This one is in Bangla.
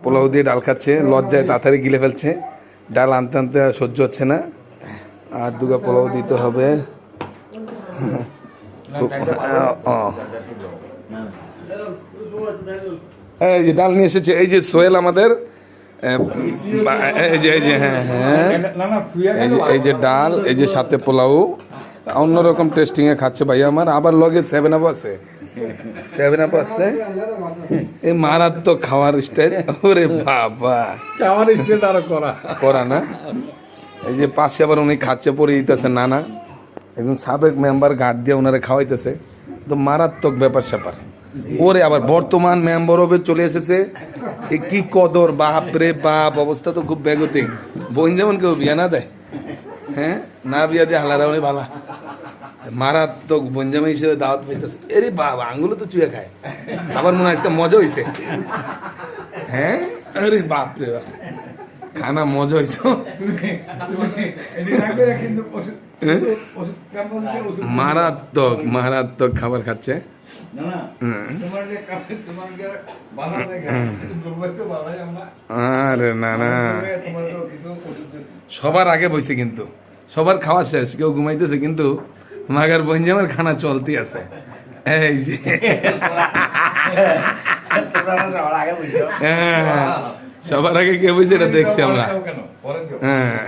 পোলাও দিয়ে ডাল খাচ্ছে, লজ্জায় তাড়াতাড়ি গিলে ফেলছে, ডাল আনতে আনতে সহ্য হচ্ছে না, আর দুগা পোলাও দিতে হবে। এই যে ডাল নিয়ে এসেছে, এই যে সোহেল আমাদের, এই যে হ্যাঁ হ্যাঁ, এই যে ডাল, এই যে সাথে পোলাও, অন্যরকম টেস্টিংয়ে খাচ্ছে ভাইয়া আমার। আবার লগে 7 আপ আছে, 7 আপ আছে, এই মারাত্মক খাওয়ার স্টাইল। ওরে বাবা, খাওয়ার স্টাইল আরো করা না। এই যে পাশে আবার উনি খাচ্ছে, পরে দিতেছে নানা, একজন সাবেক মেম্বার গার্ড দিয়ে ওনারে খাওয়াইতেছে, তো মারাত্মক ব্যাপার স্যাপার। ওরে আবার বর্তমান মেম্বার হবে চলে এসেছে, এ কি কদর, বাপ রে বাপ, অবস্থা তো খুব বেগতিক। বোন যেমন কেউ বিয়া না দেয়, হ্যাঁ না বিয়া দিয়ে হালারা উনি ভালা, মারাত্মক বঞ্জামা হিসেবে দাওয়াত পাইতেছে। এরে বাবা, আঙ্গুলো তো চুয়ে খায়, আবার মনে হয় আজকে মজা হয়েছে। হ্যাঁ, আরে বাপ রে বাপ, খানা মজা হয়েছে, মারাত্মক মারাত্মক খাবার খাচ্ছে। আরে না না, সবার আগে বইছে কিন্তু, সবার খাওয়া শেষ, কেউ ঘুমাইতেছে, কিন্তু মাগার বঞ্জামের খানা চলতে আছে। এই যে সবার আগে কে বইছে এটা দেখছি আমরা। হ্যাঁ